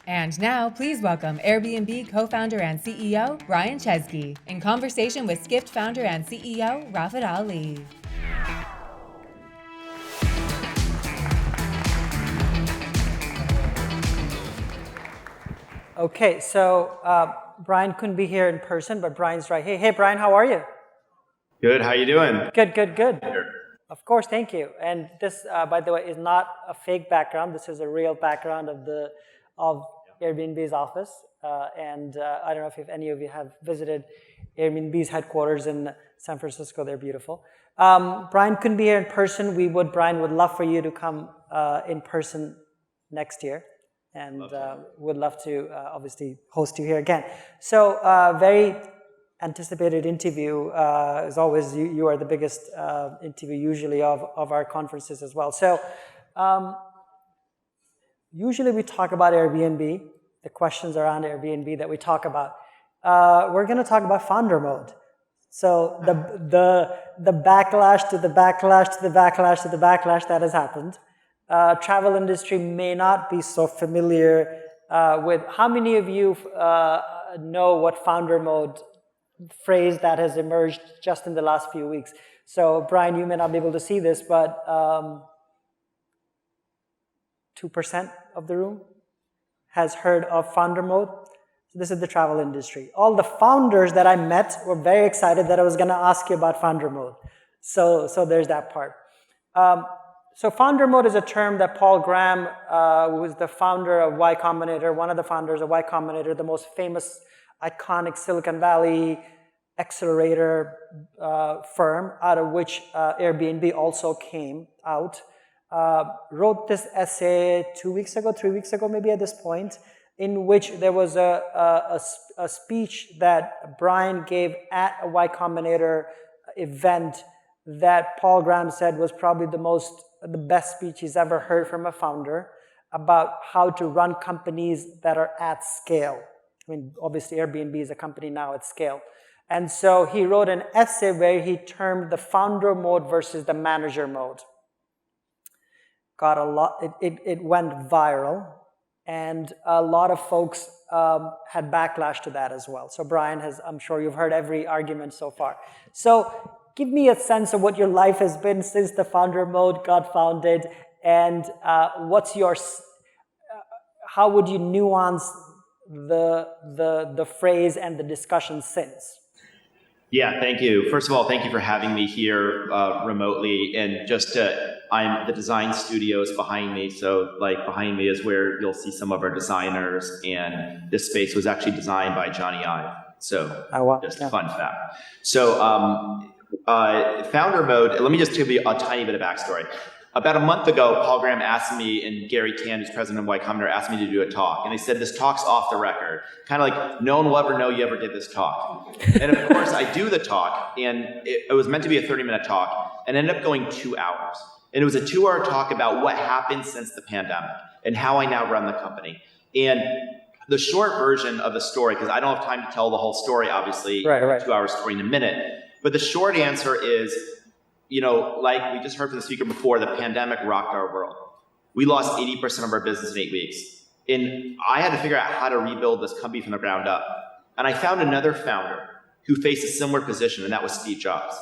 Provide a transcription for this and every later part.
And now, please welcome Airbnb co-founder and CEO, Brian Chesky, in conversation with Skift founder and CEO, Rafat Ali. Okay, so Brian couldn't be here in person, but Brian's right. Hey, Brian, how are you? Good, how you doing? Good. Of course, thank you. And this, by the way, is not a fake background. This is a real background of Airbnb's office. And I don't know if any of you have visited Airbnb's headquarters in San Francisco. They're beautiful. Brian couldn't be here in person. Brian would love for you to come in person next year. And would love to obviously host you here again. So very anticipated interview. As always, you are the biggest interview usually of our conferences as well. So usually we talk about Airbnb, the questions around Airbnb that we talk about. We're going to talk about founder mode. So the backlash to the backlash to the backlash to the backlash that has happened. Travel industry may not be so familiar with. How many of you know what founder mode phrase that has emerged just in the last few weeks? So Brian, you may not be able to see this, but 2% of the room has heard of founder mode. So this is the travel industry. All the founders that I met were very excited that I was going to ask you about founder mode. So there's that part. So founder mode is a term that Paul Graham, who is the founder of Y Combinator, one of the founders of Y Combinator, the most famous, iconic Silicon Valley accelerator firm, out of which Airbnb also came out, wrote this essay 3 weeks ago, maybe at this point, in which there was a speech that Brian gave at a Y Combinator event that Paul Graham said was probably the best speech he's ever heard from a founder about how to run companies that are at scale. I mean, obviously Airbnb is a company now at scale. And so he wrote an essay where he termed the founder mode versus the manager mode. Got a lot, it went viral, and a lot of folks had backlash to that as well. So Brian I'm sure you've heard every argument so far. So give me a sense of what your life has been since the founder mode got founded, and how would you nuance the phrase and the discussion since? Yeah, thank you. First of all, thank you for having me here remotely. And I'm the design studios behind me. So behind me is where you'll see some of our designers. And this space was actually designed by Johnny Ive. So just a fun fact. So founder mode, let me just give you a tiny bit of backstory. About a month ago, Paul Graham asked me, and Gary Tan, who's president of Y Combinator, asked me to do a talk. And they said, this talk's off the record. Kind of like, no one will ever know you ever did this talk. And of course, I do the talk, and it was meant to be a 30-minute talk, and ended up going 2 hours. And it was a 2-hour talk about what happened since the pandemic, and how I now run the company. And the short version of the story, because I don't have time to tell the whole story, obviously, right. 2-hour story in a minute. But the short answer is, like we just heard from the speaker before, the pandemic rocked our world. We lost 80% of our business in 8 weeks. And I had to figure out how to rebuild this company from the ground up. And I found another founder who faced a similar position, and that was Steve Jobs.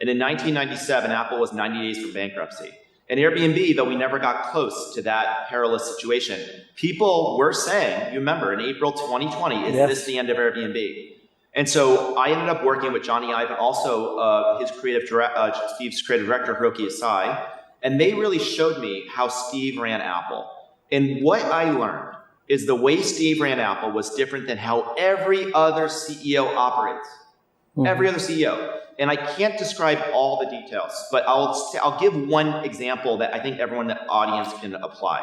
And in 1997, Apple was 90 days from bankruptcy. And Airbnb, though we never got close to that perilous situation, people were saying, you remember, in April 2020, is this the end of Airbnb? And so I ended up working with Johnny Ive and also Steve's creative director, Hiroki Asai, and they really showed me how Steve ran Apple. And what I learned is the way Steve ran Apple was different than how every other CEO operates. Every other CEO. And I can't describe all the details, but I'll give one example that I think everyone in the audience can apply.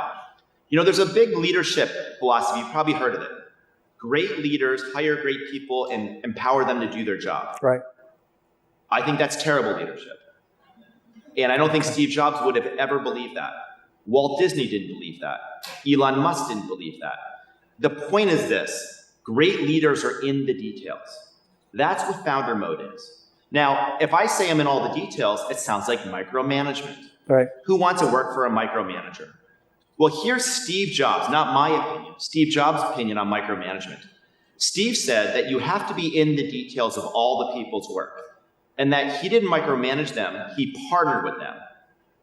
There's a big leadership philosophy, you've probably heard of it. Great leaders hire great people and empower them to do their job. Right. I think that's terrible leadership. And I don't think Steve Jobs would have ever believed that. Walt Disney didn't believe that. Elon Musk didn't believe that. The point is this: great leaders are in the details. That's what founder mode is. Now, if I say I'm in all the details, it sounds like micromanagement. Right. Who wants to work for a micromanager? Well, here's Steve Jobs, not my opinion, Steve Jobs' opinion on micromanagement. Steve said that you have to be in the details of all the people's work, and that he didn't micromanage them, he partnered with them.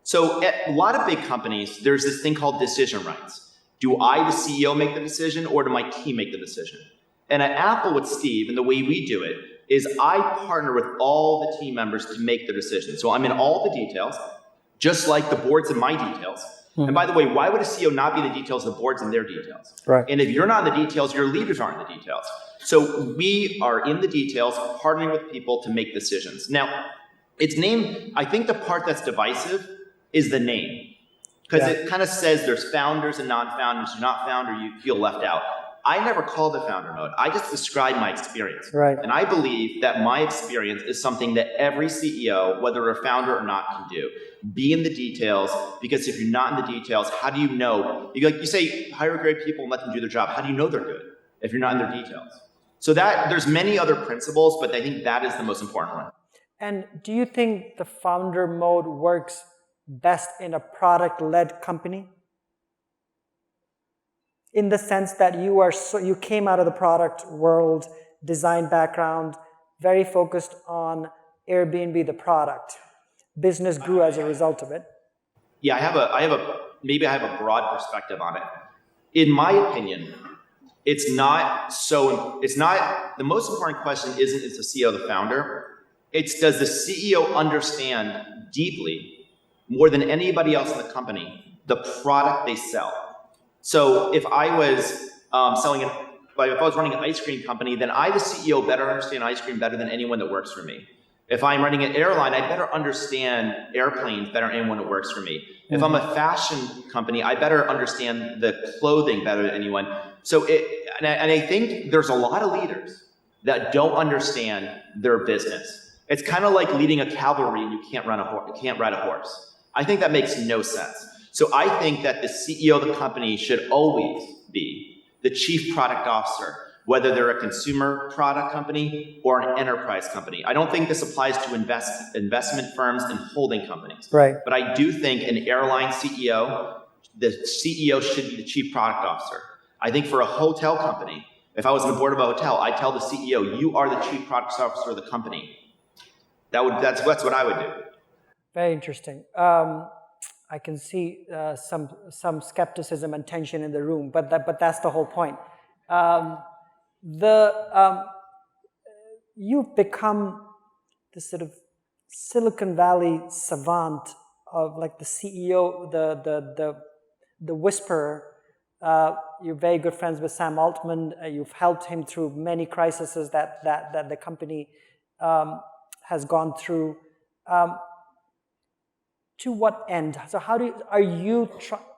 So at a lot of big companies, there's this thing called decision rights. Do I, the CEO, make the decision, or do my team make the decision? And at Apple with Steve, and the way we do it, is I partner with all the team members to make the decision. So I'm in all the details, just like the board's in my details. And by the way, why would a CEO not be in the details? The board's in their details. Right. And if you're not in the details, your leaders aren't in the details. So we are in the details, partnering with people to make decisions. Now, its name, I think the part that's divisive is the name. Because it kind of says there's founders and non-founders. You're not founder, you feel left out. I never called it founder mode. I just described my experience. Right. And I believe that my experience is something that every CEO, whether a founder or not, can do. Be in the details, because if you're not in the details, how do you know? You say, hire great people and let them do their job. How do you know they're good if you're not in their details? So there's many other principles, but I think that is the most important one. And do you think the founder mode works best in a product-led company? In the sense that you came out of the product world, design background, very focused on Airbnb, the product. Business grew as a result of it. Yeah, maybe I have a broad perspective on it. In my opinion, the most important question isn't is the CEO the founder. It's does the CEO understand deeply, more than anybody else in the company, the product they sell. So if I was if I was running an ice cream company, then I, the CEO, better understand ice cream better than anyone that works for me. If I'm running an airline, I better understand airplanes better than anyone that works for me. If I'm a fashion company, I better understand the clothing better than anyone. So, I think there's a lot of leaders that don't understand their business. It's kind of like leading a cavalry and you can't ride a horse. I think that makes no sense. So I think that the CEO of the company should always be the chief product officer, whether they're a consumer product company or an enterprise company. I don't think this applies to investment firms and holding companies. Right. But I do think an airline CEO, the CEO should be the chief product officer. I think for a hotel company, if I was on the board of a hotel, I'd tell the CEO, you are the chief product officer of the company. That's what I would do. Very interesting. I can see some skepticism and tension in the room, but that's the whole point. You've become this sort of Silicon Valley savant of like the CEO, the whisperer. You're very good friends with Sam Altman. You've helped him through many crises that the company has gone through. To what end? So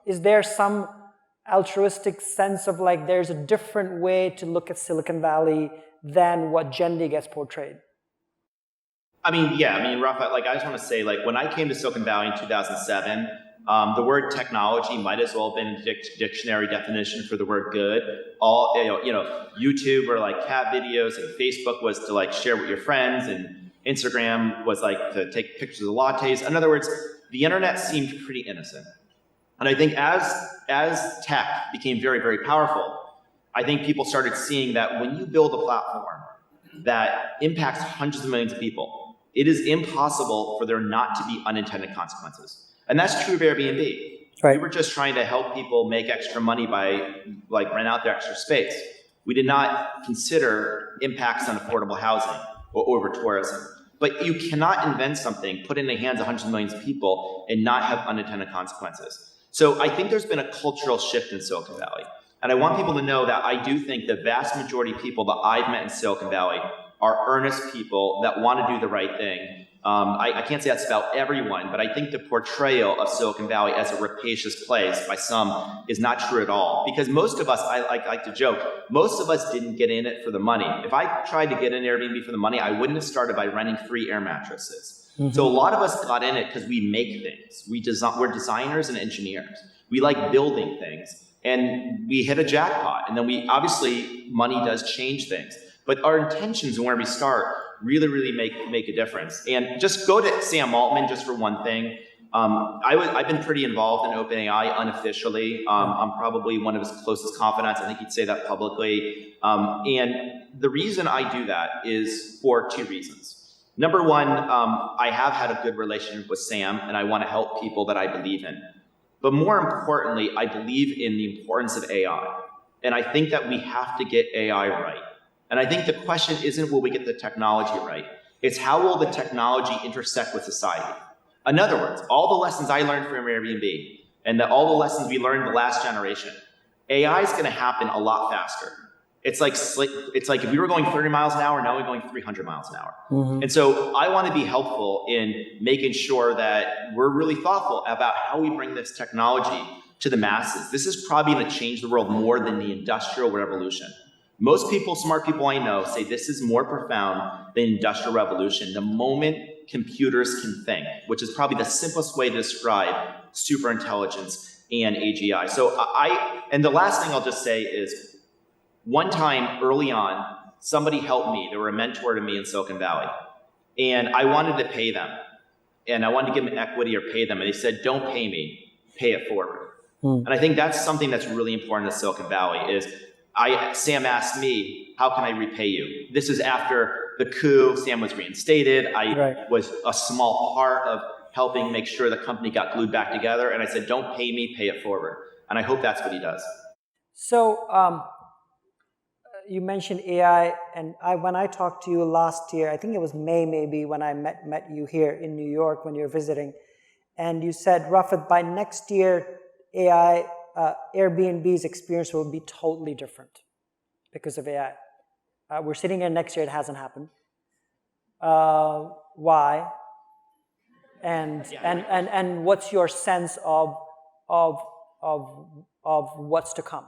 is there some altruistic sense of like there's a different way to look at Silicon Valley than what generally gets portrayed? Rafat, I just want to say, when I came to Silicon Valley in 2007, the word technology might as well have been a dictionary definition for the word good. YouTube were like cat videos, and Facebook was to share with your friends, and Instagram was to take pictures of lattes. In other words, the internet seemed pretty innocent. And I think as tech became very, very powerful, I think people started seeing that when you build a platform that impacts hundreds of millions of people, it is impossible for there not to be unintended consequences. And that's true of Airbnb. Right. We were just trying to help people make extra money by rent out their extra space. We did not consider impacts on affordable housing or over-tourism. But you cannot invent something, put it in the hands of hundreds of millions of people, and not have unintended consequences. So I think there's been a cultural shift in Silicon Valley. And I want people to know that I do think the vast majority of people that I've met in Silicon Valley are earnest people that want to do the right thing. I can't say that's about everyone, but I think the portrayal of Silicon Valley as a rapacious place by some is not true at all. Because most of us, I like to joke, most of us didn't get in it for the money. If I tried to get in Airbnb for the money, I wouldn't have started by renting free air mattresses. Mm-hmm. So a lot of us got in it because we make things. We're designers and engineers. We like building things. And we hit a jackpot. And then obviously, money does change things. But our intentions and where we start really, really make a difference. And just go to Sam Altman just for one thing. I've been pretty involved in OpenAI unofficially. I'm probably one of his closest confidants. I think he'd say that publicly. And the reason I do that is for two reasons. Number one, I have had a good relationship with Sam, and I want to help people that I believe in. But more importantly, I believe in the importance of AI. And I think that we have to get AI right. And I think the question isn't will we get the technology right? It's how will the technology intersect with society? In other words, all the lessons I learned from Airbnb and all the lessons we learned the last generation, AI is going to happen a lot faster. It's like if we were going 30 miles an hour, now we're going 300 miles an hour. Mm-hmm. And so I want to be helpful in making sure that we're really thoughtful about how we bring this technology to the masses. This is probably going to change the world more than the Industrial Revolution. Most people, smart people I know, say this is more profound than the Industrial Revolution. The moment computers can think, which is probably the simplest way to describe superintelligence and AGI. And the last thing I'll just say is, one time early on, somebody helped me. They were a mentor to me in Silicon Valley. And I wanted to pay them. And I wanted to give them equity or pay them. And they said, don't pay me, pay it forward. And I think that's something that's really important in Silicon Valley is Sam asked me, how can I repay you? This is after the coup. Sam was reinstated. I was a small part of helping make sure the company got glued back together. And I said, don't pay me, pay it forward. And I hope that's what he does. So you mentioned AI, and when I talked to you last year, I think it was May maybe, when I met you here in New York when you were visiting, and you said, Rafat, by next year, AI, Airbnb's experience will be totally different because of AI. We're sitting here next year, it hasn't happened. Why? And what's your sense of what's to come?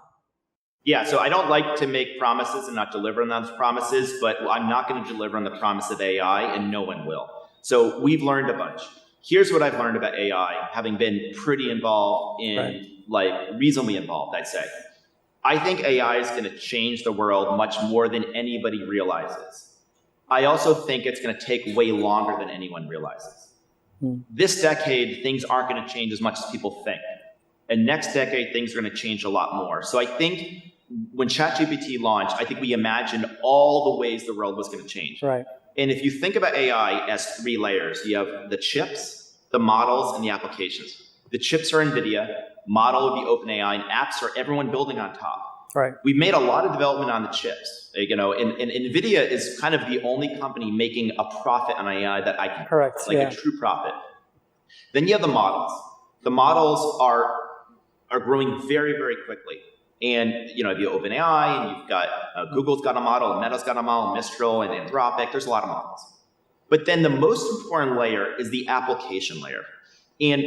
Yeah, so I don't like to make promises and not deliver on those promises, but I'm not going to deliver on the promise of AI, and no one will. So we've learned a bunch. Here's what I've learned about AI, having been pretty involved in, reasonably involved, I'd say. I think AI is going to change the world much more than anybody realizes. I also think it's going to take way longer than anyone realizes. This decade, things aren't going to change as much as people think. And next decade, things are going to change a lot more. So I think when ChatGPT launched, I think we imagined all the ways the world was going to change. Right. And if you think about AI as three layers, you have the chips, the models, and the applications. The chips are NVIDIA, model would be OpenAI, and apps are everyone building on top. Right. We've made a lot of development on the chips. And NVIDIA is kind of the only company making a profit on AI that I can, a true profit. Then you have the models. The models are growing very, very quickly. And you have OpenAI, and you've got Google's got a model, and Meta's got a model, Mistral, and Anthropic. There's a lot of models. But then the most important layer is the application layer. And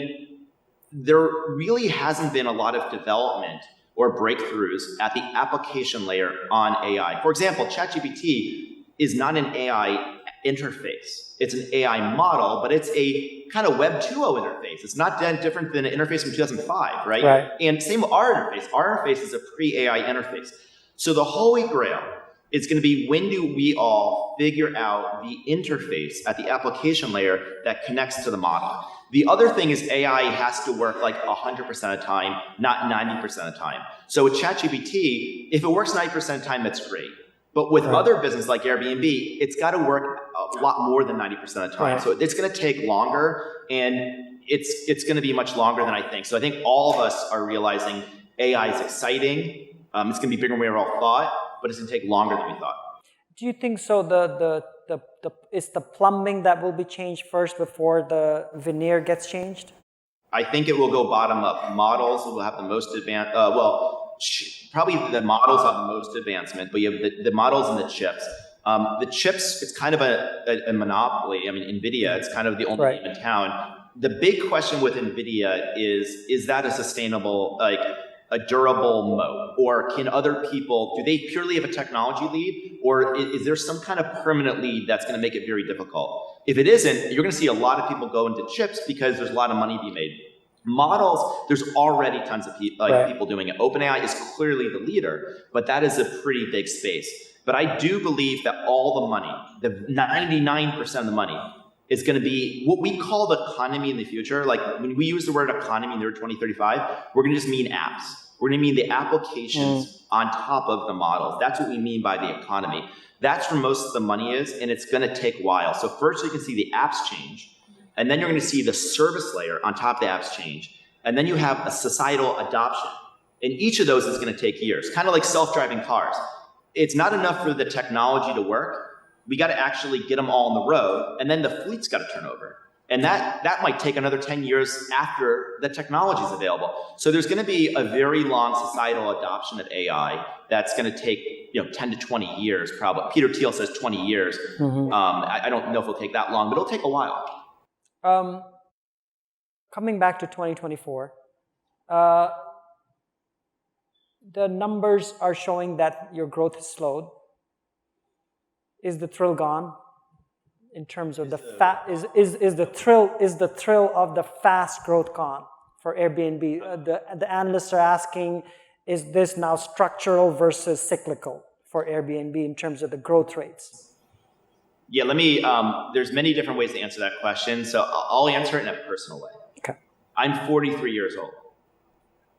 there really hasn't been a lot of development or breakthroughs at the application layer on AI. For example, ChatGPT is not an AI interface. It's an AI model, but it's a kind of Web 2.0 interface. It's not that different than an interface from 2005, right? And same with our interface. Our interface is a pre-AI interface. So the holy grail is going to be, when do we all figure out the interface at the application layer that connects to the model? The other thing is AI has to work like 100% of the time, not 90% of the time. So with ChatGPT, if it works 90% of the time, that's great. But with other businesses like Airbnb, it's got to work a lot more than 90% of the time. So it's going to take longer, and it's going to be much longer than I think. So I think all of us are realizing AI is exciting. It's going to be bigger than we all thought, but it's going to take longer than we thought. Do you think so? It's the plumbing that will be changed first before the veneer gets changed? I think it will go bottom up. Models will have the most advanced. Probably the models have the most advancement, but you have the models and the chips. The chips, it's kind of a monopoly. I mean, NVIDIA, it's kind of the only game in town. The big question with NVIDIA is that a sustainable, a durable moat? Or can other people, do they purely have a technology lead? Or is there some kind of permanent lead that's going to make it very difficult? If it isn't, you're going to see a lot of people go into chips because there's a lot of money to be made. Models, there's already tons of people doing it. OpenAI is clearly the leader, but that is a pretty big space. But I do believe that all the money, the 99% of the money, is going to be what we call the economy in the future. Like when we use the word economy in the year 2035, we're going to just mean apps. We're going to mean the applications on top of the models. That's what we mean by the economy. That's where most of the money is, and it's going to take a while. So first you can see the apps change, and then you're going to see the service layer on top of the apps change, and then you have a societal adoption. And each of those is going to take years, kind of like self-driving cars. It's not enough for the technology to work. We got to actually get them all on the road, and then the fleet's got to turn over. And that might take another 10 years after the technology is available. So there's going to be a very long societal adoption of AI that's going to take 10 to 20 years probably. Peter Thiel says 20 years. I don't know if it'll take that long, but it'll take a while. Coming back to 2024, the numbers are showing that your growth has slowed. Is the thrill gone? In terms of is the thrill of the fast growth gone for Airbnb? The analysts are asking, is this now structural versus cyclical for Airbnb in terms of the growth rates? Yeah, let me. There's many different ways to answer that question, so I'll answer it in a personal way. Okay. I'm 43 years old,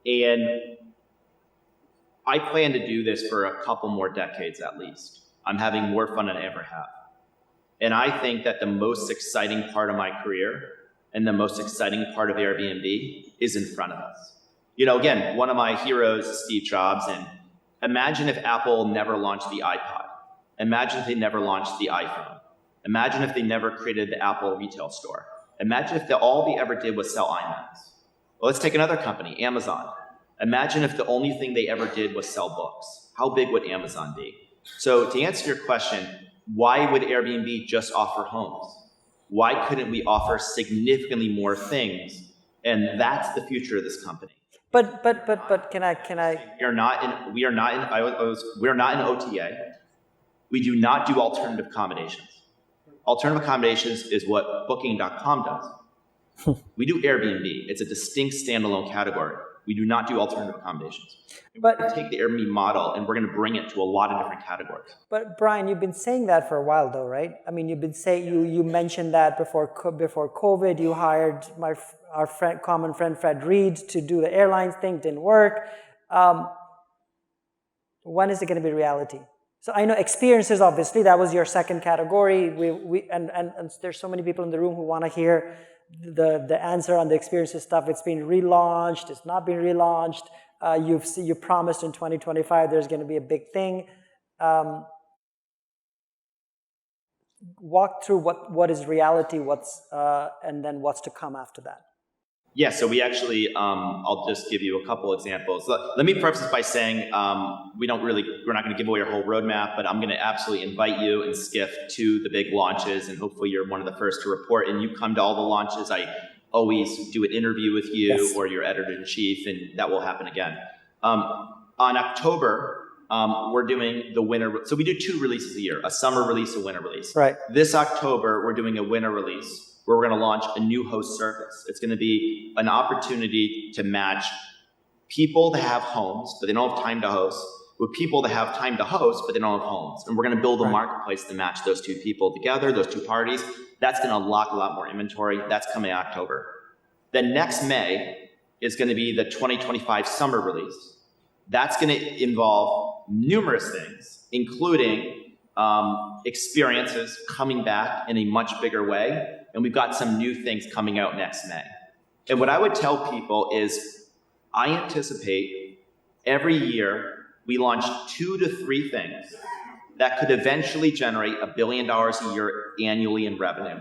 and I plan to do this for a couple more decades at least. I'm having more fun than I ever have. And I think that the most exciting part of my career and the most exciting part of Airbnb is in front of us. Again, one of my heroes is Steve Jobs, and imagine if Apple never launched the iPod. Imagine if they never launched the iPhone. Imagine if they never created the Apple retail store. Imagine if all they ever did was sell iMacs. Well, let's take another company, Amazon. Imagine if the only thing they ever did was sell books. How big would Amazon be? So to answer your question, why would Airbnb just offer homes? Why couldn't we offer significantly more things? And that's the future of this company. But can I? We're not in OTA. We do not do alternative accommodations. Alternative accommodations is what Booking.com does. We do Airbnb. It's a distinct standalone category. We do not do alternative accommodations. But we're going to take the Airbnb model and we're going to bring it to a lot of different categories. But Brian, you've been saying that for a while though, right? I mean, you've been saying, you mentioned that before COVID, you hired our common friend Fred Reed to do the airlines thing, didn't work. When is it going to be reality? So I know experiences, obviously, that was your second category. And there's so many people in the room who want to hear the answer on the experiences stuff. It's been relaunched, it's not been relaunched. You promised in 2025 there's going to be a big thing. Walk through what is reality, and then what's to come after that. Yeah, so we actually, I'll just give you a couple examples. Let me preface this by saying we're not going to give away our whole roadmap, but I'm going to absolutely invite you and Skift to the big launches, and hopefully you're one of the first to report, and you come to all the launches. I always do an interview with you or your editor-in-chief, and that will happen again. On October, we're doing the winter. So we do 2 releases a year, a summer release, a winter release. Right. This October, we're doing a winter release where we're going to launch a new host service. It's going to be an opportunity to match people that have homes, but they don't have time to host, with people that have time to host, but they don't have homes. And we're going to build a marketplace to match those 2 people together, those 2 parties. That's going to unlock a lot more inventory. That's coming in October. Then next May is going to be the 2025 summer release. That's going to involve numerous things, including experiences coming back in a much bigger way. And we've got some new things coming out next May. And what I would tell people is I anticipate every year we launch 2 to 3 things that could eventually generate $1 billion a year annually in revenue.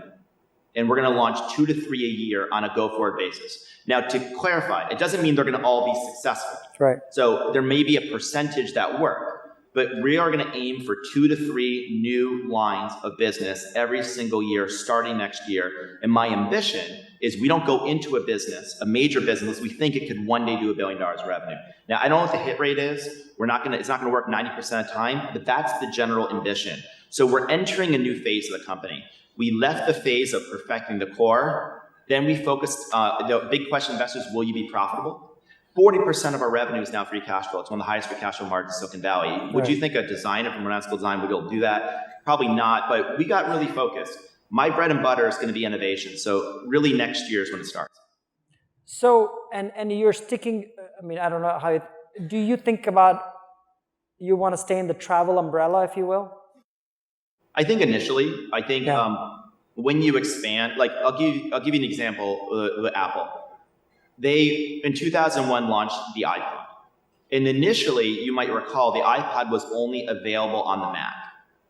And we're going to launch 2 to 3 a year on a go-forward basis. Now, to clarify, it doesn't mean they're going to all be successful. Right. So there may be a percentage that work, but we are going to aim for 2 to 3 new lines of business every single year starting next year. And my ambition is we don't go into a business, a major business, we think it could one day do $1 billion revenue. Now, I don't know what the hit rate is. It's not going to work 90% of the time, but that's the general ambition. So we're entering a new phase of the company. We left the phase of perfecting the core. Then we focused, the big question investors, will you be profitable? 40% of our revenue is now free cash flow. It's one of the highest free cash flow margins in Silicon Valley. Would you think a designer from Renowned School of Design would be able to do that? Probably not, but we got really focused. My bread and butter is going to be innovation. So really next year is when it starts. So, and you're sticking, I mean, I don't know how, do you think about, you want to stay in the travel umbrella, if you will? I think initially, when you expand, like I'll give you an example with Apple. They, in 2001, launched the iPod. And initially, you might recall, the iPod was only available on the Mac.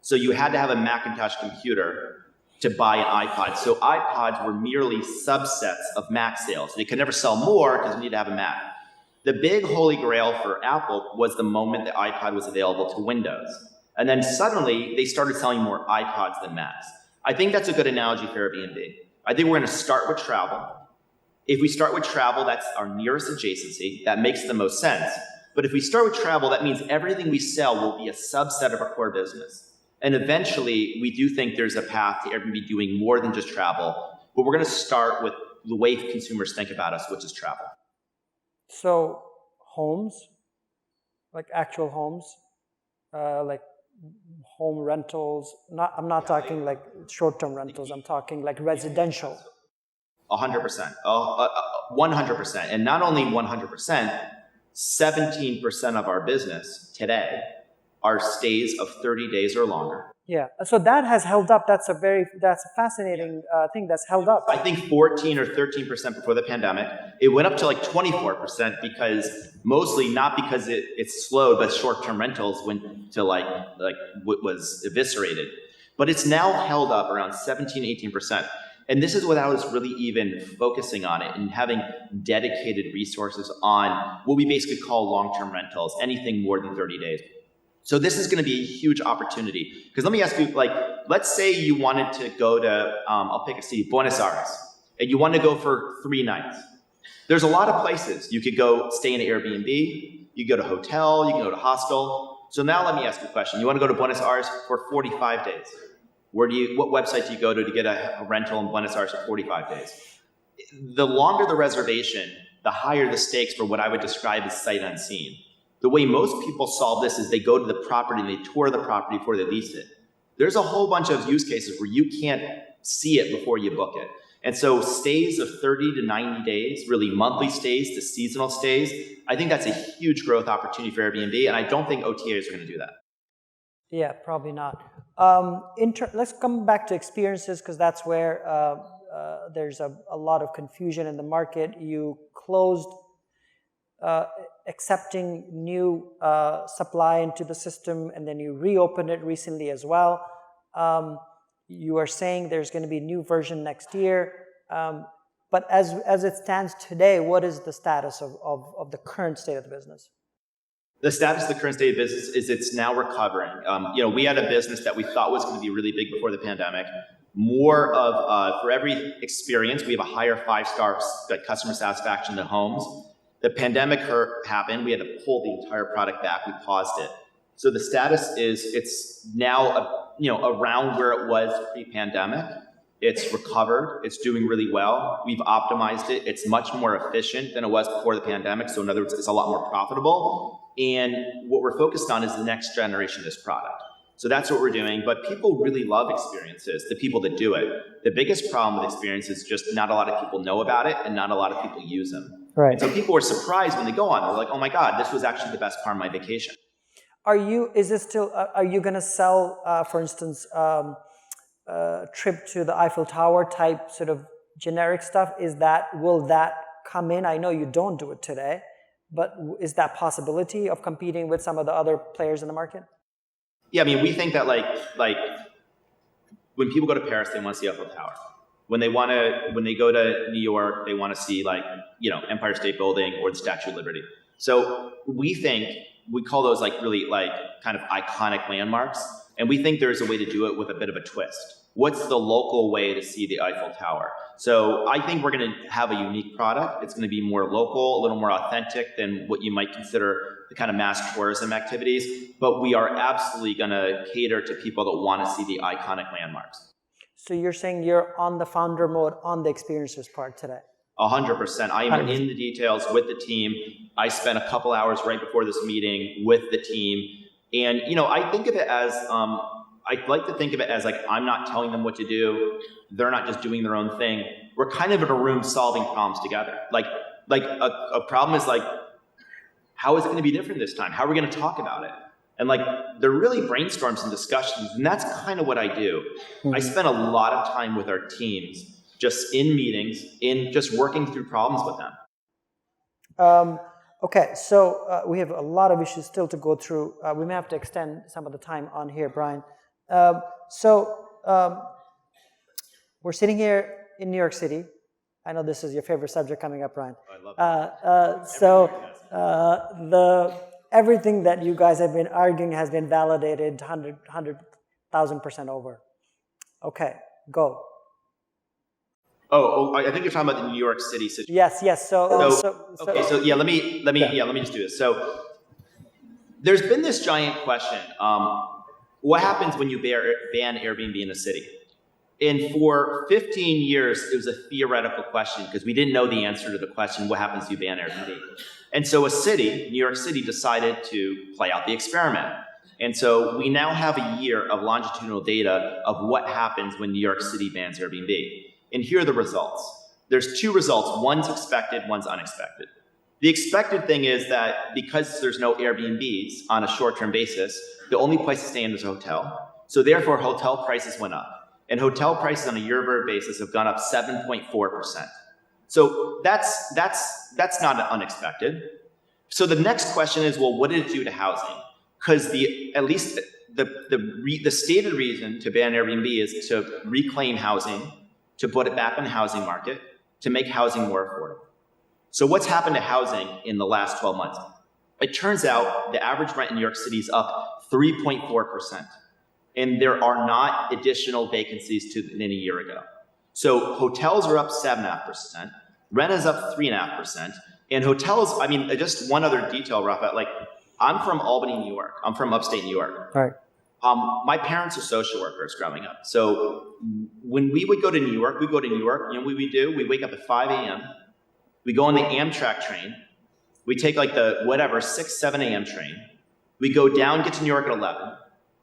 So you had to have a Macintosh computer to buy an iPod. So iPods were merely subsets of Mac sales. They could never sell more because you need to have a Mac. The big holy grail for Apple was the moment the iPod was available to Windows. And then suddenly, they started selling more iPods than Macs. I think that's a good analogy for Airbnb. I think we're going to start with travel. If we start with travel, that's our nearest adjacency. That makes the most sense. But if we start with travel, that means everything we sell will be a subset of our core business. And eventually, we do think there's a path to Airbnb doing more than just travel. But we're going to start with the way consumers think about us, which is travel. So homes, like actual homes, like home rentals. I'm not talking like short-term rentals. I'm talking like residential. 100%. 100%. And not only 100%, 17% of our business today are stays of 30 days or longer. Yeah. So that has held up. That's a fascinating thing that's held up. I think 14 or 13% before the pandemic. It went up to like 24% because mostly not because it slowed, but short-term rentals went to like what was eviscerated. But it's now held up around 17, 18%. And this is without us really even focusing on it and having dedicated resources on what we basically call long-term rentals, anything more than 30 days. So this is going to be a huge opportunity. Because let me ask you, like, let's say you wanted to go to, I'll pick a city, Buenos Aires, and you want to go for 3 nights. There's a lot of places. You could go stay in an Airbnb, you could go to hotel, you can go to hostel. So now let me ask you a question. You want to go to Buenos Aires for 45 days. What website do you go to get a rental in Buenos Aires for 45 days? The longer the reservation, the higher the stakes for what I would describe as sight unseen. The way most people solve this is they go to the property and they tour the property before they lease it. There's a whole bunch of use cases where you can't see it before you book it. And so stays of 30 to 90 days, really monthly stays to seasonal stays, I think that's a huge growth opportunity for Airbnb, and I don't think OTAs are going to do that. Yeah, probably not. Let's come back to experiences, because that's where there's a lot of confusion in the market. You closed accepting new supply into the system, and then you reopened it recently as well. You are saying there's going to be a new version next year. But as it stands today, what is the status of the current state of the business? The status of the current state of business is it's now recovering. We had a business that we thought was going to be really big before the pandemic. More of, for every experience, we have a higher 5-star customer satisfaction than homes. The pandemic happened. We had to pull the entire product back. We paused it. So the status is it's now around where it was pre-pandemic. It's recovered. It's doing really well. We've optimized it. It's much more efficient than it was before the pandemic. So in other words, it's a lot more profitable. And what we're focused on is the next generation of this product. So that's what we're doing. But people really love experiences, the people that do it. The biggest problem with experiences is just not a lot of people know about it and not a lot of people use them. Right. And so people are surprised when they go on. They're like, oh my God, this was actually the best part of my vacation. Are you going to sell, for instance, trip to the Eiffel Tower type sort of generic stuff? Will that come in? I know you don't do it today, but is that possibility of competing with some of the other players in the market? Yeah, I mean, we think that like when people go to Paris, they want to see Eiffel Tower. When they go to New York, they want to see Empire State Building or the Statue of Liberty. So we call those really kind of iconic landmarks. And we think there's a way to do it with a bit of a twist. What's the local way to see the Eiffel Tower? So I think we're going to have a unique product. It's going to be more local, a little more authentic than what you might consider the kind of mass tourism activities. But we are absolutely going to cater to people that want to see the iconic landmarks. So you're saying you're on the founder mode on the experiences part today? 100%. I am in the details with the team. I spent a couple hours right before this meeting with the team. And, I think of it as I like to think of it as like, I'm not telling them what to do. They're not just doing their own thing. We're kind of in a room solving problems together. Like a problem is like, how is it going to be different this time? How are we going to talk about it? And like, they're really brainstorms and discussions. And that's kind of what I do. I spend a lot of time with our teams, just in meetings, in just working through problems with them. Okay, so we have a lot of issues still to go through. We may have to extend some of the time on here, Brian. We're sitting here in New York City. I know this is your favorite subject coming up, Brian. I love it. Everything that you guys have been arguing has been validated 100,000% over. Okay, go. Oh, I think you're talking about the New York City situation. Yes. Let me just do this. So there's been this giant question. What happens when you ban Airbnb in a city? And for 15 years, it was a theoretical question because we didn't know the answer to the question, what happens if you ban Airbnb? And so a city, New York City, decided to play out the experiment. And so we now have a year of longitudinal data of what happens when New York City bans Airbnb. And here are the results. There's two results. One's expected, one's unexpected. The expected thing is that because there's no Airbnbs on a short-term basis, the only place to stay in is a hotel. So therefore, hotel prices went up. And hotel prices on a year-over-year basis have gone up 7.4%. So that's not unexpected. So the next question is, well, what did it do to housing? Because at least the stated reason to ban Airbnb is to reclaim housing, to put it back on the housing market, to make housing more affordable. So what's happened to housing in the last 12 months? It turns out the average rent in New York City is up 3.4%. And there are not additional vacancies than a year ago. So hotels are up 7.5%, rent is up 3.5%, and hotels, I mean, just one other detail, Rafat, like I'm from Albany, New York. I'm from upstate New York. Right. My parents are social workers growing up. So when we would go to New York, you know what we do? We wake up at 5 a.m., we go on the Amtrak train, we take like the 6, 7 a.m. train, we go down, get to New York at 11,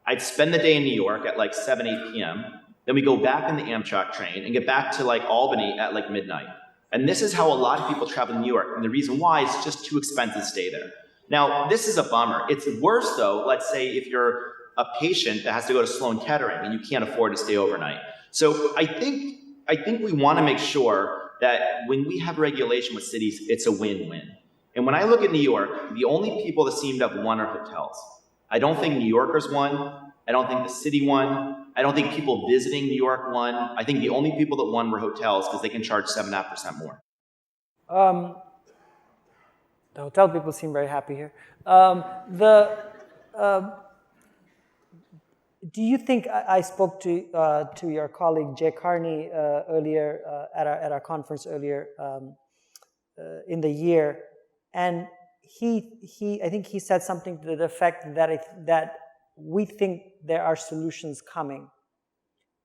I'd spend the day in New York at like 7, 8 p.m. Then we go back in the Amtrak train and get back to like Albany at like midnight. And this is how a lot of people travel to New York. And the reason why is it's just too expensive to stay there. Now, this is a bummer. It's worse though, let's say if you're a patient that has to go to Sloan Kettering and you can't afford to stay overnight. So I think we want to make sure that when we have regulation with cities, it's a win-win. And when I look at New York, the only people that seem to have won are hotels. I don't think New Yorkers won. I don't think the city won. I don't think people visiting New York won. I think the only people that won were hotels because they can charge 7.5% more. The hotel people seem very happy here. Do you think I spoke to your colleague Jay Carney earlier at our conference earlier in the year, and I think he said something to the effect that we think there are solutions coming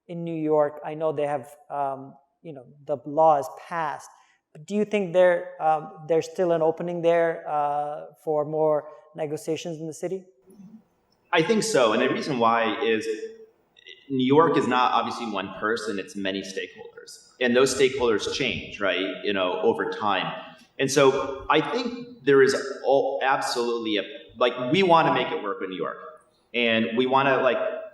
in New York. I know they have, the law is passed, but do you think there's still an opening there for more negotiations in the city? I think so, and the reason why is New York is not obviously one person; it's many stakeholders, and those stakeholders change, right? Over time. And so I think there is absolutely we want to make it work with New York, and we want to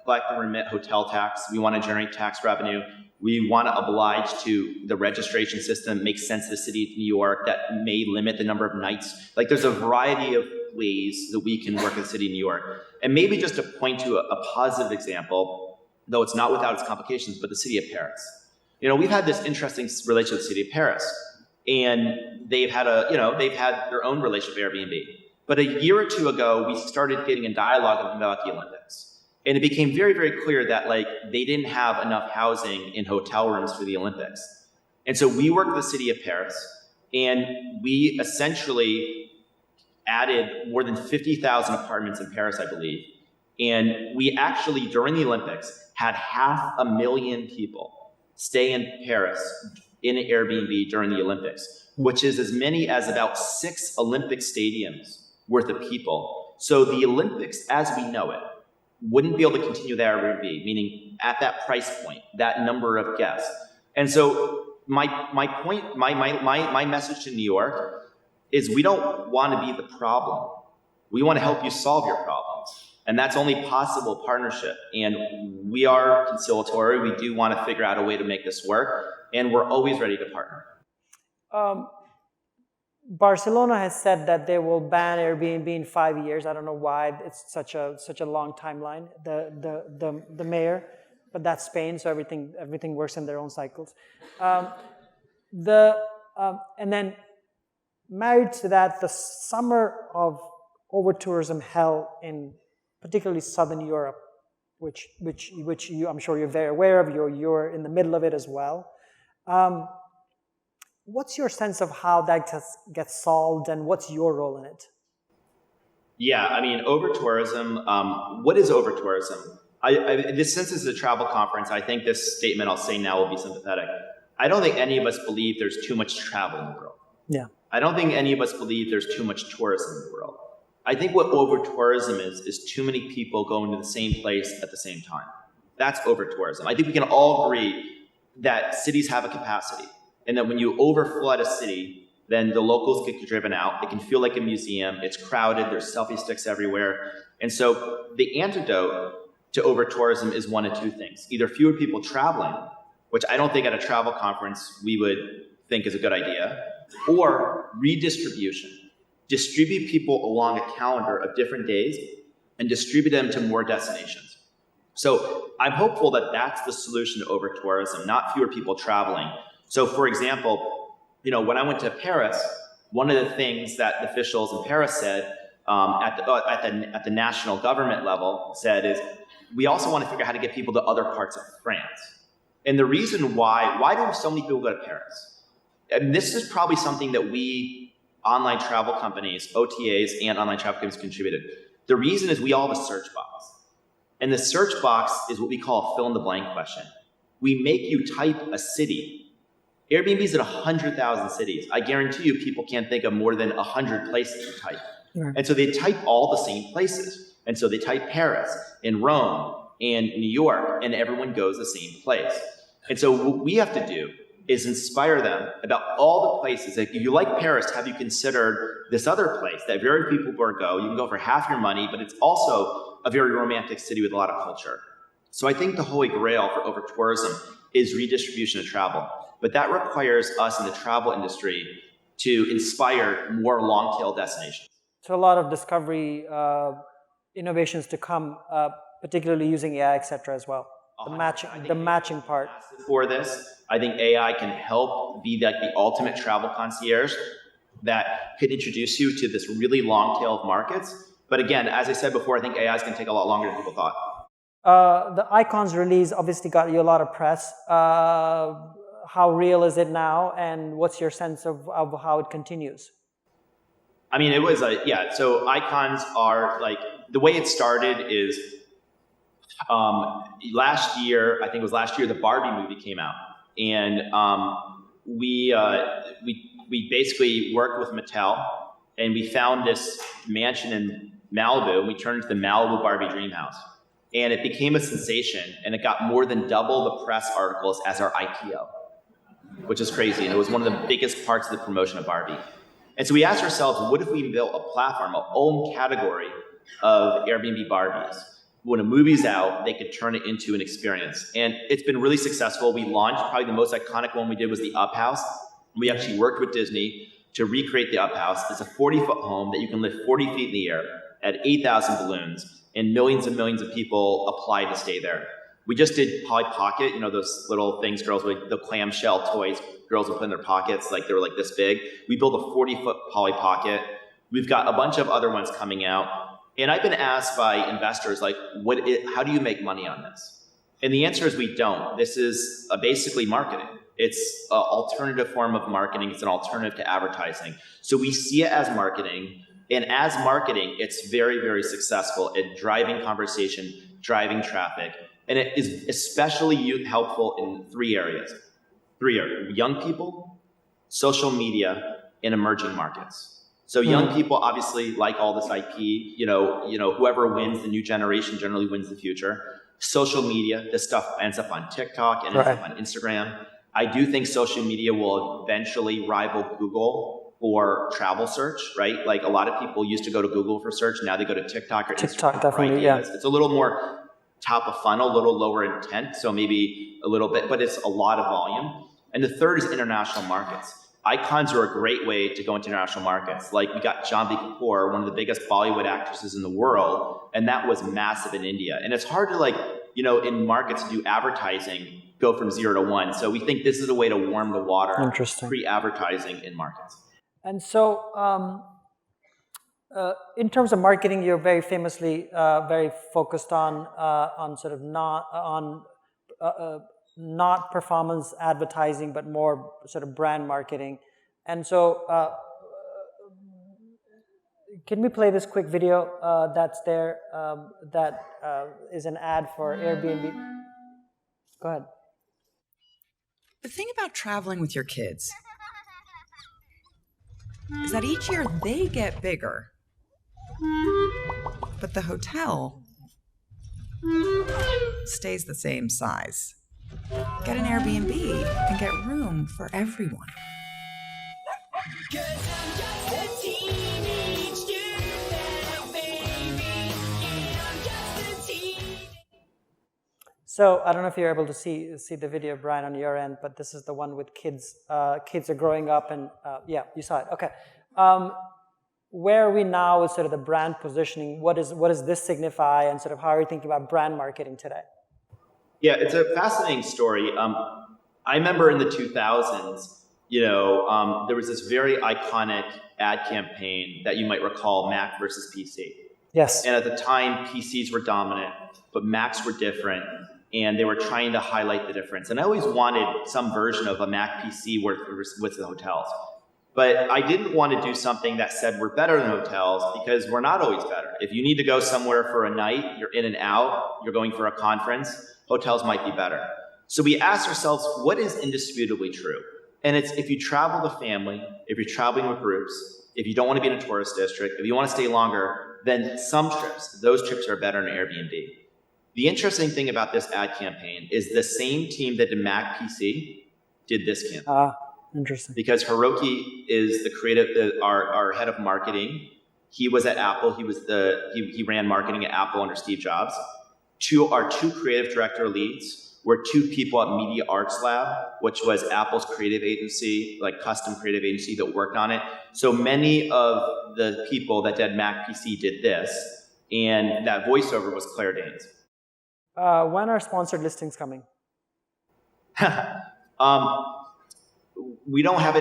collect and remit hotel tax. We want to generate tax revenue. We want to oblige to the registration system, make sense to the city of New York that may limit the number of nights. There's a variety of ways that we can work with the city of New York. And maybe just to point to a positive example, though it's not without its complications, but the city of Paris. We've had this interesting relationship with the city of Paris. And they've had their own relationship with Airbnb. But a year or two ago, we started getting in dialogue about the Olympics. And it became very, very clear that they didn't have enough housing in hotel rooms for the Olympics. And so we worked with the city of Paris, and we essentially added more than 50,000 apartments in Paris, I believe. And we actually, during the Olympics, had 500,000 people stay in Paris in an Airbnb during the Olympics, which is as many as about 6 Olympic stadiums worth of people. So the Olympics, as we know it, wouldn't be able to continue their Airbnb, meaning at that price point, that number of guests. And so my message to New York is we don't want to be the problem. We want to help you solve your problems. And that's only possible partnership. And we are conciliatory. We do want to figure out a way to make this work. And we're always ready to partner. Barcelona has said that they will ban Airbnb in 5 years. I don't know why it's such a long timeline, the mayor, but that's Spain, so everything works in their own cycles. And then married to that, the summer of overtourism hell in particularly Southern Europe, which I'm sure you're very aware of. You're in the middle of it as well. What's your sense of how that gets solved, and what's your role in it? Yeah, I mean, overtourism. What is overtourism? Since this is a travel conference, I think this statement I'll say now will be sympathetic. I don't think any of us believe there's too much travel in the world. Yeah. I don't think any of us believe there's too much tourism in the world. I think what overtourism is too many people going to the same place at the same time. That's overtourism. I think we can all agree that cities have a capacity, and that when you overflood a city, then the locals get driven out. It can feel like a museum. It's crowded. There's selfie sticks everywhere. And so the antidote to overtourism is one of two things. Either fewer people traveling, which I don't think at a travel conference we would think is a good idea, or redistribution. Distribute people along a calendar of different days and distribute them to more destinations. So I'm hopeful that that's the solution to overtourism, not fewer people traveling. So for example, when I went to Paris, one of the things that the officials in Paris said at the national government level said is, we also want to figure out how to get people to other parts of France. And the reason why do so many people go to Paris? And this is probably something that we online travel companies, OTAs, and online travel companies contributed. The reason is we all have a search box. And the search box is what we call a fill-in-the-blank question. We make you type a city. Airbnb is in 100,000 cities. I guarantee you people can't think of more than 100 places to type. Sure. And so they type all the same places. And so they type Paris and Rome and New York, and everyone goes the same place. And so what we have to do is inspire them about all the places. Like, if you like Paris, have you considered this other place that very few people go? You can go for half your money, but it's also a very romantic city with a lot of culture. So I think the holy grail for overtourism is redistribution of travel. But that requires us in the travel industry to inspire more long-tail destinations. So a lot of discovery innovations to come, particularly using AI, et cetera, as well. The matching part. For this, I think AI can help be like the ultimate travel concierge that could introduce you to this really long tail of markets. But again, as I said before, I think AI is going to take a lot longer than people thought. The Icons release obviously got you a lot of press. How real is it now, and what's your sense of how it continues? I mean, it was so Icons are like, the way it started is last year, the Barbie movie came out, and we basically worked with Mattel, and we found this mansion in Malibu, and we turned it into the Malibu Barbie Dream House, and it became a sensation, and it got more than double the press articles as our IPO, which is crazy, and it was one of the biggest parts of the promotion of Barbie. And so we asked ourselves, what if we built a platform, our own category of Airbnb Barbies? When a movie's out, they could turn it into an experience. And it's been really successful. We launched, probably the most iconic one we did was the Up House. We actually worked with Disney to recreate the Up House. It's a 40-foot home that you can lift 40 feet in the air at 8,000 balloons, and millions of people apply to stay there. We just did Polly Pocket, those little things girls with, the clamshell toys girls would put in their pockets, like they were like this big. We built a 40-foot Polly Pocket. We've got a bunch of other ones coming out. And I've been asked by investors, like, how do you make money on this? And the answer is we don't. This is basically marketing. It's an alternative form of marketing. It's an alternative to advertising. So we see it as marketing. And as marketing, it's very, very successful at driving conversation, driving traffic. And it is especially helpful in three areas. Young people, social media, and emerging markets. So young people obviously like all this IP, whoever wins, the new generation generally wins the future. Social media, this stuff ends up on TikTok and ends up on Instagram. I do think social media will eventually rival Google for travel search, right? Like a lot of people used to go to Google for search. Now they go to TikTok or TikTok, Instagram. definitely, right? It's a little more top of funnel, a little lower intent. So maybe a little bit, but it's a lot of volume. And the third is international markets. Icons are a great way to go into international markets. Like we got Janvi Kapoor, one of the biggest Bollywood actresses in the world, and that was massive in India. And it's hard to in markets to do advertising, go from 0 to 1. So we think this is a way to warm the water, pre-advertising in markets. And so in terms of marketing, you're very famously very focused on sort of not performance advertising, but more sort of brand marketing. And so can we play this quick video that's there that is an ad for Airbnb? Go ahead. The thing about traveling with your kids is that each year they get bigger, but the hotel stays the same size. Get an Airbnb and get room for everyone. So I don't know if you're able to see the video, Brian, on your end, but this is the one with kids. Kids are growing up, and yeah, you saw it. Okay. Where are we now with sort of the brand positioning? What does this signify, and sort of how are you thinking about brand marketing today? Yeah, it's a fascinating story. I remember in the 2000s, there was this very iconic ad campaign that you might recall, Mac versus PC. Yes. And at the time, PCs were dominant, but Macs were different, and they were trying to highlight the difference. And I always wanted some version of a Mac PC with the hotels. But I didn't want to do something that said we're better than hotels, because we're not always better. If you need to go somewhere for a night, you're in and out, you're going for a conference, hotels might be better. So we asked ourselves, what is indisputably true? And it's if you travel with family, if you're traveling with groups, if you don't want to be in a tourist district, if you want to stay longer, then those trips are better in Airbnb. The interesting thing about this ad campaign is the same team that did Mac PC did this campaign. Interesting. Because Hiroki is the creative, our head of marketing. He was at Apple. He ran marketing at Apple under Steve Jobs. Our two creative director leads were two people at Media Arts Lab, which was Apple's creative agency, like custom creative agency that worked on it. So many of the people that did Mac PC did this, and that voiceover was Claire Danes. When are sponsored listings coming? We don't have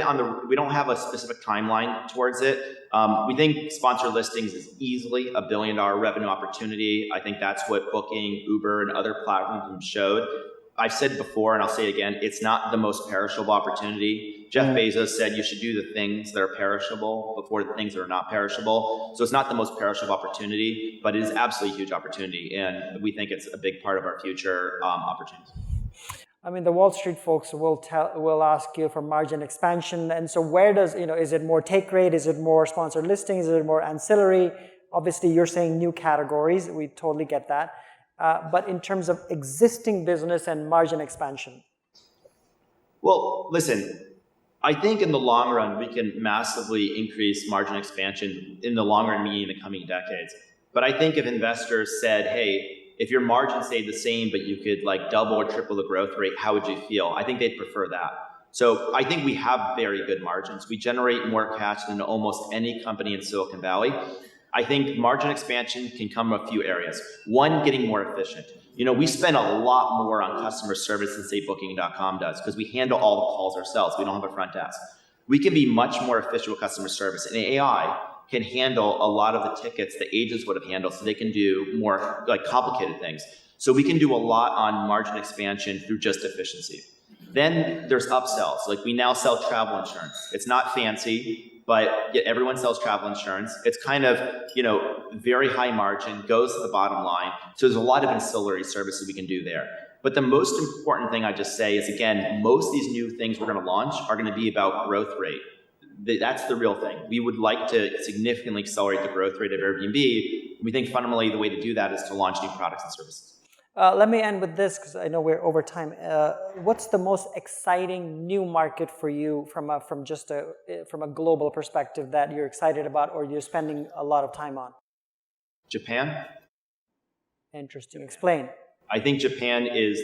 we don't have a specific timeline towards it. We think sponsored listings is easily $1 billion revenue opportunity. I think that's what Booking, Uber, and other platforms showed. I've said before, and I'll say again, it's not the most perishable opportunity. Jeff Bezos said you should do the things that are perishable before the things that are not perishable. So it's not the most perishable opportunity, but it is absolutely a huge opportunity. And we think it's a big part of our future opportunities. I mean, the Wall Street folks will ask you for margin expansion. And so where does, is it more take rate? Is it more sponsored listings? Is it more ancillary? Obviously, you're saying new categories. We totally get that. But in terms of existing business and margin expansion? Well, listen, I think in the long run, we can massively increase margin expansion in the long run, meaning in the coming decades. But I think if investors said, hey, if your margin stayed the same, but you could like double or triple the growth rate, how would you feel? I think they'd prefer that. So I think we have very good margins. We generate more cash than almost any company in Silicon Valley. I think margin expansion can come from a few areas. One, getting more efficient. We spend a lot more on customer service than say Booking.com does because we handle all the calls ourselves. We don't have a front desk. We can be much more efficient with customer service, and AI can handle a lot of the tickets that agents would have handled, so they can do more like complicated things. So we can do a lot on margin expansion through just efficiency. Then there's upsells. Like we now sell travel insurance. It's not fancy, but yet everyone sells travel insurance. It's kind of, very high margin, goes to the bottom line. So there's a lot of ancillary services we can do there. But the most important thing I just say is, again, most of these new things we're going to launch are going to be about growth rate. that's the real thing. We would like to significantly accelerate the growth rate of Airbnb. We think fundamentally the way to do that is to launch new products and services. Let me end with this because I know we're over time. What's the most exciting new market for you from a global perspective that you're excited about or you're spending a lot of time on? Japan. Interesting. Explain. I think Japan is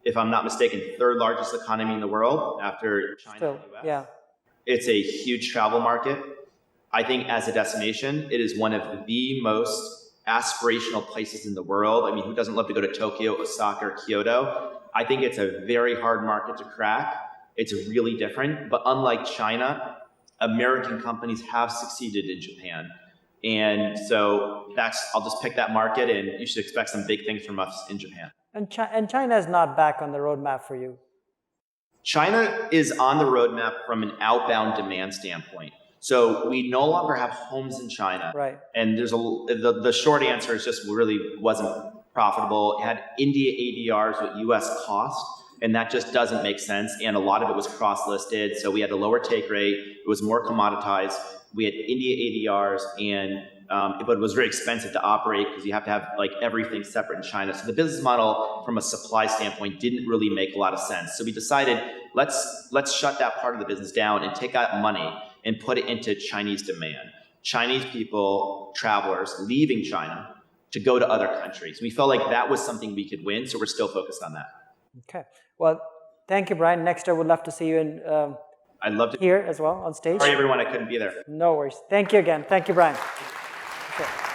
if I'm not mistaken, third largest economy in the world after China and the US. Yeah. It's a huge travel market. I think as a destination, it is one of the most aspirational places in the world. I mean, who doesn't love to go to Tokyo, Osaka, or Kyoto? I think it's a very hard market to crack. It's really different, but unlike China, American companies have succeeded in Japan. And so I'll just pick that market, and you should expect some big things from us in Japan. And China is not back on the roadmap for you. China is on the roadmap from an outbound demand standpoint. So we no longer have homes in China. Right. And the short answer is just really wasn't profitable. It had India ADRs with US cost, and that just doesn't make sense. And a lot of it was cross-listed, so we had a lower take rate. It was more commoditized. We had India ADRs, but it was very expensive to operate because you have to have like everything separate in China. So the business model from a supply standpoint didn't really make a lot of sense. So we decided let's shut that part of the business down and take that money and put it into Chinese demand. Chinese people, travelers leaving China to go to other countries. We felt like that was something we could win, so we're still focused on that. Okay. Well, thank you, Brian. Next year, we'd love to see you in I'd love to here as well on stage. Sorry, everyone, I couldn't be there. No worries. Thank you again. Thank you, Brian. Okay.